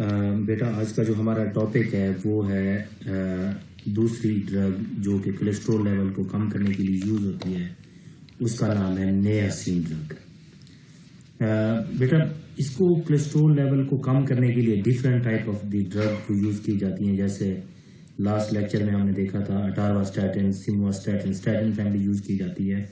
बेटा आज का जो हमारा टॉपिक है वो है दूसरी ड्रग जो कि कोलेस्ट्रॉल लेवल को कम करने के लिए यूज़ होती है, उसका नाम है नियासिन ड्रग। बेटा इसको कोलेस्ट्रॉल लेवल को कम करने के लिए different type of the drug को यूज़ की जाती हैं। जैसे लास्ट लेक्चर में हमने देखा था अटारवास्टैटिन, सिमवास्टैटिन, स्टैटिन फैमिली यूज़ की जाती है।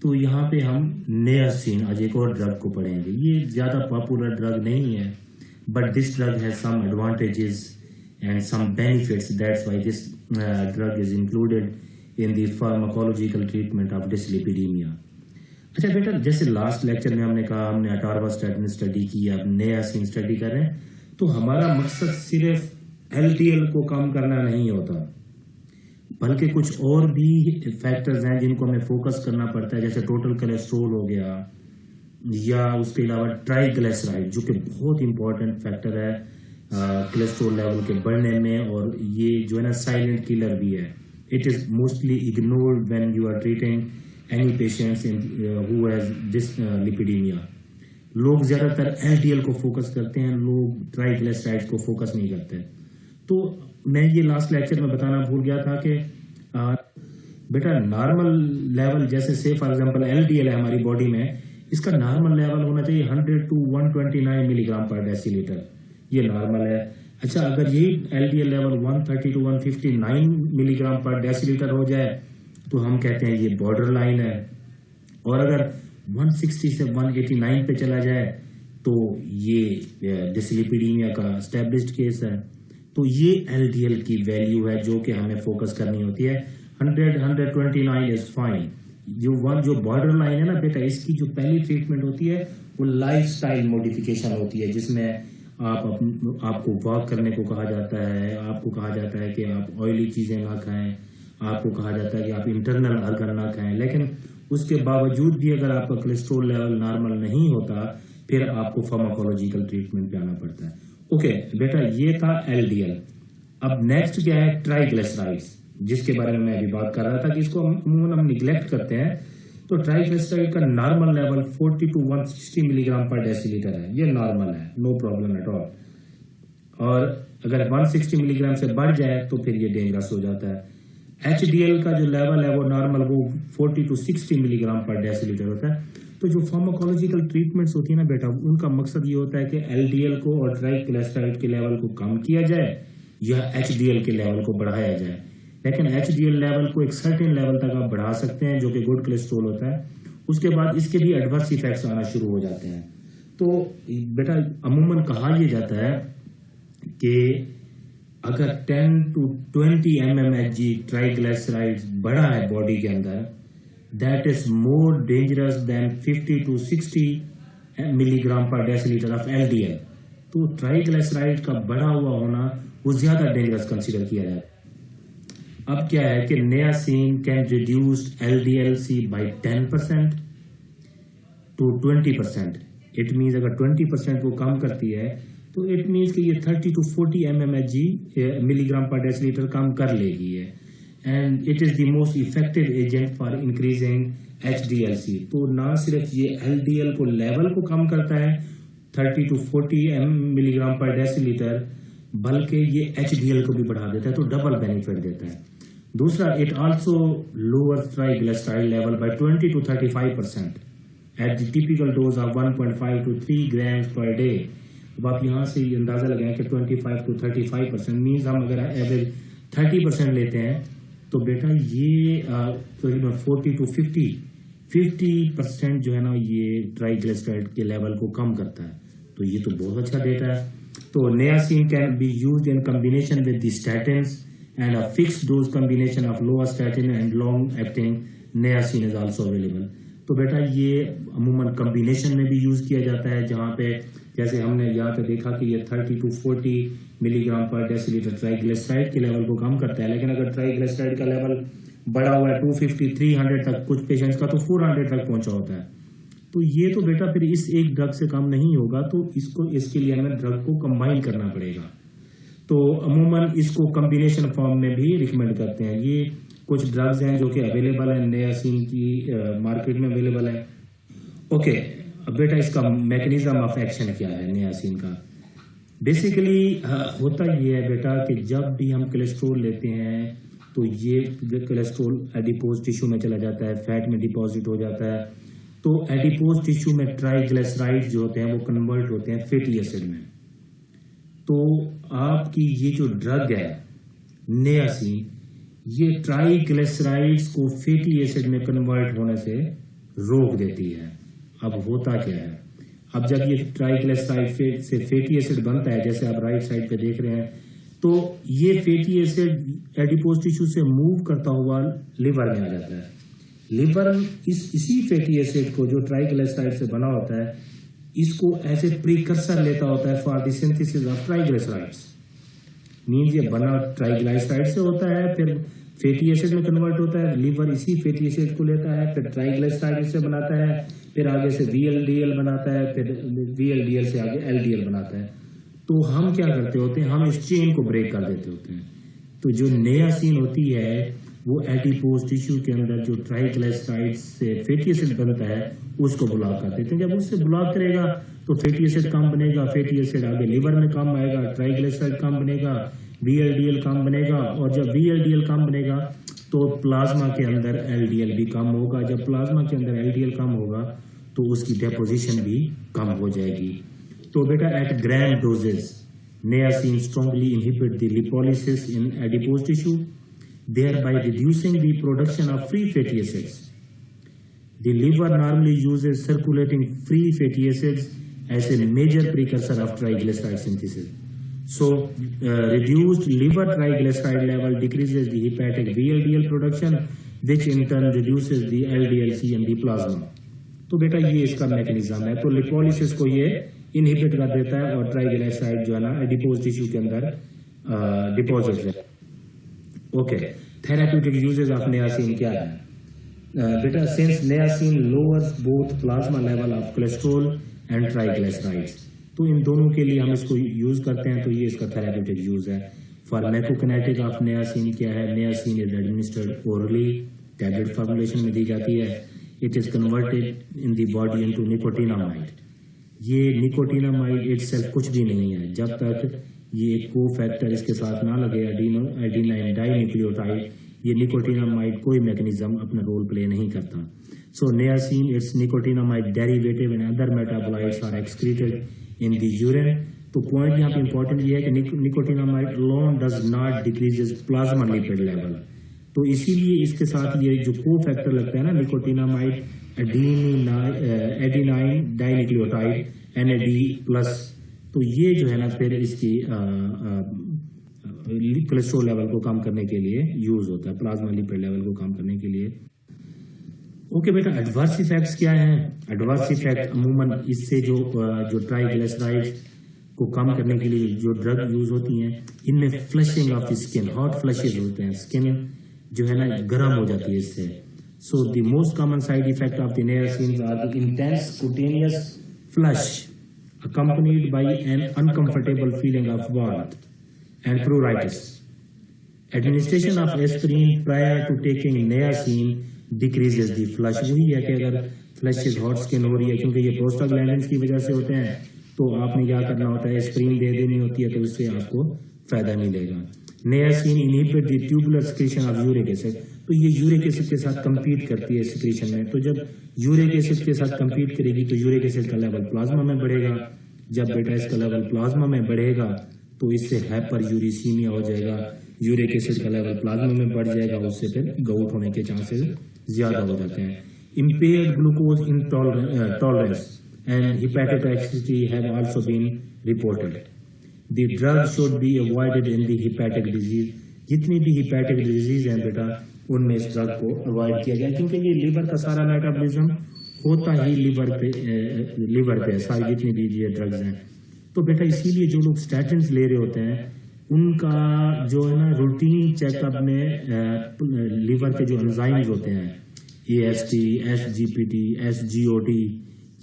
तो यहाँ पे हम नियासिन आज एक और ड्रग को पढ़ेंगे। ये ज़्यादा पॉपुलर ड्रग नहीं है, but this drug has some advantages and some benefits. That's why this drug is included in the pharmacological treatment of dyslipidemia. अच्छा बेटा, जैसे लास्ट लेक्चर में हमने कहा हमने अटारवास्टैटिन स्टडी की, अब नियासिन स्टडी कर रहे हैं, तो हमारा मकसद सिर्फ एलडीएल को कम करना नहीं होता, बल्कि कुछ और भी फैक्टर्स हैं जिनको हमें फोकस करना पड़ता है। जैसे टोटल कोलेस्ट्रॉल हो गया, या उसके अलावा ट्राइग्लिसराइड जो कि बहुत इंपॉर्टेंट फैक्टर है कोलेस्ट्रॉल लेवल के बढ़ने में, और ये जो है ना साइलेंट किलर भी है। It is mostly ignored when you are treating any patients who has dyslipidemia. लोग ज़्यादातर एलडीएल को फोकस करते हैं, लोग ट्राइग्लिसराइड्स को फोकस नहीं करते। तो मैं ये लास्ट लेक्चर में बताना भूल गया था कि बेटा नॉर्मल लेवल, जैसे से फॉर एग्जांपल एलडीएल है हमारी बॉडी में, इसका नॉर्मल लेवल होना चाहिए 100 to 129 मिलीग्राम पर डेसीलीटर, ये नॉर्मल है। अच्छा, अगर यही LDL level 130 to 159 milligram per decilitre हो जाए तो हम कहते हैं ये बॉर्डर लाइन है, और अगर 160 से 189 पे चला जाए तो ये डिसलिपिडीमिया का एस्टेब्लिश्ड केस है। तो ये एलडीएल की वैल्यू है जो कि हमें फोकस करनी होती है। 100-129 इज फाइन। जो बॉर्डर लाइन है ना बेटा, इसकी जो पहली ट्रीटमेंट होती है वो लाइफस्टाइल मॉडिफिकेशन होती है, जिसमें आपको वॉक करने को कहा जाता है, आपको कहा जाता है कि आप ऑयली चीज़ें ना खाएं, आपको कहा जाता है कि आप इंटरनल ऑर्गन ना खाएं। लेकिन उसके बावजूद भी अगर आपका कोलेस्ट्रॉल लेवल नॉर्मल नहीं होता, फिर आपको फार्माकोलॉजिकल ट्रीटमेंट पे आना पड़ता है। ओके बेटा, ये था एलडीएल। अब नेक्स्ट क्या है? ट्राइग्लिसराइड्स, जिसके बारे में मैं अभी बात कर रहा था कि इसको हम निगलेक्ट करते हैं। तो ट्राइग्लिसराइड का normal level 40 to 160 milligram per decilitre है, ये नॉर्मल है, नो प्रॉब्लम एट ऑल। और अगर 160 मिलीग्राम से बढ़ जाए तो फिर ये डेंजरस हो जाता है। एचडीएल का जो लेवल है वो नॉर्मल, वो 40 to 60 मिलीग्राम पर डेसीलीटर होता है। तो जो फार्माकोलॉजिकल ट्रीटमेंट्स होती है ना बेटा, उनका मकसद ये होता है कि एलडीएल को और ट्राइग्लिसराइड के लेवल को कम किया जाए या एचडीएल के लेवल को बढ़ाया जाए। लेकिन एचडीएल लेवल को एक सर्टेन लेवल तक आप बढ़ा सकते हैं जो कि गुड कोलेस्ट्रॉल होता है। उसके बाद इसके भी एडवर्स इफेक्ट्स आना शुरू हो जाते हैं। तो बेटा अमूमन कहा यह जाता है कि अगर 10 to 20 mmHg ट्राइग्लिसराइड्स बढ़ा है बॉडी के अंदर, that is more dangerous than 50 to 60 milligram per decilitre of LDL. तो ट्राइग्लिसराइड का बढ़ा हुआ होना वो ज्यादा डेंजरस कंसीडर किया जाता है। अब क्या है कि niacin can reduce LDLC by 10% to 20%। It means अगर 20% वो कम करती है तो इट मीन्स कि ये 30 to 40 mmHg milligram per decilitre कम कर लेगी है। And it is the most effective agent for increasing HDLC. तो ना सिर्फ ये एलडीएल को लेवल को कम करता है 30 to 40 मिलीग्राम पर डेसीलीटर, बल्कि ये एचडीएल को भी बढ़ा देता है, तो डबल बेनिफिट देता है। दूसरा, it also lowers triglyceride level by 20 to 35% at the typical dose of 1.5 to 3 grams per day. अब आप यहाँ से अंदाजा लगाएं कि 25 to 35% मीन्स हम अगर एवरेज 30% लेते हैं तो बेटा ये 40 to 50% जो है ना ये ट्राइग्लिसराइड के लेवल को कम करता है। तो ये तो बहुत अच्छा डेटा है। तो niacin can be used in combination with the statins and a fixed dose combination of lovastatin and long acting niacin is also available। तो बेटा ये अमूमन कॉम्बिनेशन में भी यूज किया जाता है, जहाँ पे जैसे हमने यहाँ पे देखा कि ये 30 to 40 milligram per decilitre triglyceride के लेवल को कम करता है। लेकिन अगर ट्राइग्लिसराइड का लेवल बढ़ा हुआ है 250-300 तक, कुछ पेशेंट्स का तो 400 तक पहुंचा होता है, तो ये तो बेटा फिर इस एक ड्रग से कम नहीं होगा। तो इसके लिए हमें ड्रग को कंबाइन करना पड़ेगा। तो अमूमन इसको कॉम्बिनेशन फॉर्म में भी रिकमेंड करते हैं। ये कुछ ड्रग्स हैं जो कि अवेलेबल है, नियासिन की मार्केट में अवेलेबल है। ओके, अब बेटा इसका मैकेनिज्म ऑफ एक्शन क्या है नियासिन का? बेसिकली होता ये है बेटा कि जब भी हम कोलेस्ट्रोल लेते हैं तो ये कोलेस्ट्रोल एडिपोज टिश्यू में चला जाता है, फैट में डिपॉजिट हो जाता है। तो एडिपोज टिश्यू में ट्राइग्लिसराइड्स जो होते हैं वो कन्वर्ट होते हैं फैटी एसिड में। तो आपकी ये जो ड्रग है नियासिन, ये ट्राइग्लिसराइड्स को फैटी एसिड में कन्वर्ट होने से रोक देती है। अब होता क्या है, अब जब ये ट्राइग्लिसराइड से फैटी एसिड बनता है, जैसे आप राइट साइड पे देख रहे हैं, तो ये फैटी एसिड एडिपोज टिश्यू से मूव करता हुआ लिवर में आ जाता है। लिवर इसी फैटी एसिड को जो ट्राइग्लिसराइड से बना होता है, इसको ऐसे प्रीकर्सर लेता होता है for the synthesis of triglycerides. Means ये बना ट्राइग्लिसराइड से होता है, फिर फैटी एसिड में कन्वर्ट होता है, लिवर इसी फैटी एसिड को लेता है, फिर ट्राइग्लिसराइड से बनाता है, फिर आगे से VLDL बनाता है, फिर VLDL से आगे LDL बनाता है। तो हम क्या करते होते हैं, हम इस चेन को ब्रेक कर देते होते हैं। तो जो नियासिन होती है वो एडिपोज टिश्यू के अंदर जो ट्राइग्लिसराइड से फैटी एसिड बनता है उसको ब्लॉक कर देते हैं। जब उससे ब्लॉक करेगा तो फैटी एसिड कम बनेगा, फैटी एसिड आगे लिवर में कम आएगा, ट्राइग्लिसराइड कम बनेगा, VLDL कम बनेगा, और जब VLDL कम बनेगा तो प्लाज्मा के अंदर LDL भी कम होगा। जब प्लाज्मा के अंदर LDL कम होगा तो उसकी डेपोजिशन भी कम हो जाएगी। तो बेटा eight gram doses niacin strongly inhibit the lipolysis in adipose tissue, thereby reducing the production of free fatty acids. The liver normally uses circulating free fatty acids as a major precursor of triglyceride synthesis. So, reduced liver triglyceride level decreases the hepatic VLDL production, which in turn reduces the LDLC in the plasma. तो बेटा ये इसका mechanism है। तो lipolysis को ये inhibit कर देता है और ट्राइग्लिसराइड जो है ना एडिपोज टिश्यू के अंदर डिपॉजिट है। Okay, therapeutic uses of niacin क्या है बेटा? Since niacin lowers both plasma level of cholesterol and triglycerides, तो इन दोनों के लिए हम इसको यूज करते हैं। तो ये इसका थेराप्यूटिक यूज है। फार्माकोकिनेटिक ऑफ नियासिन क्या है? Niacin is administered orally, tablet formulation में दी जाती है। It is converted in the body into nicotinamide. ये निकोटिनामाइड इटसेल्फ कुछ भी नहीं है जब तक ये को फैक्टर इसके साथ ना लगे, एडेनाइन डाइन्यूक्लियोटाइड, ये निकोटिनामाइड कोई मैकेनिज्म अपना रोल प्ले नहीं करता। So niacin it's nicotinamide derivative and other metabolites are excreted in the urine. तो पॉइंट यहाँ पे इंपॉर्टेंट ये है कि nicotinamide alone does not decreases plasma lipid level. तो इसीलिए इसके साथ ये जो को फैक्टर लगता है ना निकोटिनामाइड एडेनाइन डाइन्यूक्लियोटाइड NAD+, तो ये जो है ना फिर इसकी कोलेस्ट्रॉल लेवल को कम करने के लिए यूज होता है, प्लाज्मा लिपिड लेवल को कम करने के लिए। ओके बेटा, एडवर्स इफेक्ट्स क्या हैं? एडवर्स इफेक्ट अमूमन इससे जो ट्राइग्लिसराइड को कम करने के लिए जो ड्रग यूज होती हैं, इनमें flushing of skin, hot flushes होते हैं, स्किन जो है ना गर्म हो जाती है इससे। So the most common side effect of the niacin are the intense cutaneous flush accompanied by an uncomfortable feeling of warmth and pruritus. Administration of aspirin prior to taking niacin decreases the flush. वही है कि अगर flushes hot skin हो रही है क्योंकि ये prostaglandins की वजह से होते हैं, तो आपने क्या करना होता है, एस्पिरिन दे देनी होती है, तो इससे आपको फायदा मिलेगा। Niacin inhibit the tubular secretion of uric acid, तो ये यूरिक एसिड के साथ कंपीट करती है सिक्रीशन में। तो जब यूरिक एसिड के साथ कंपीट करेगी तो यूरिक एसिड का लेवल प्लाज्मा में बढ़ेगा। जब बेटा इसका लेवल प्लाज्मा में बढ़ेगा तो इससे हाइपर यूरिसीमिया हो जाएगा, यूरिक एसिड का लेवल प्लाज्मा में बढ़ जाएगा, उससे फिर गाउट होने के चांसेस ज्यादा हो जाते हैं। Impaired glucose intolerance and hepatotoxicity have also been reported. The drug should be avoided in the hepatic disease. जितनी भी हेपेटिक डिजीज हैं बेटा उनमें इस ड्रग को अवॉइड किया जाए, क्योंकि ये लीवर का सारा मेटाबॉलिज्म होता ही लीवर पे सारी जितनी भी ये ड्रग्स हैं। तो बेटा इसीलिए जो लोग स्टैटिन्स ले रहे होते हैं उनका जो है ना रूटीन चेकअप में लीवर के जो एंजाइम्स होते हैं AST, SGPT, SGOT,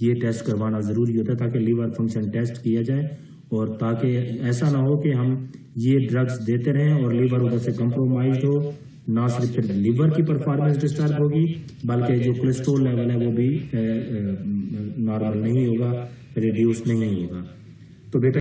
ये टेस्ट करवाना जरूरी होता है ताकि लीवर फंक्शन टेस्ट किया जाए, और ताकि ऐसा ना हो कि हम ये ड्रग्स देते रहें और लीवर उधर से कंप्रोमाइज हो, ना सिर्फ फिर लीवर की परफॉर्मेंस डिस्टर्ब होगी बल्कि जो कोलेस्ट्रॉल लेवल है वो भी नॉर्मल नहीं होगा, रिड्यूस नहीं होगा। तो बेटा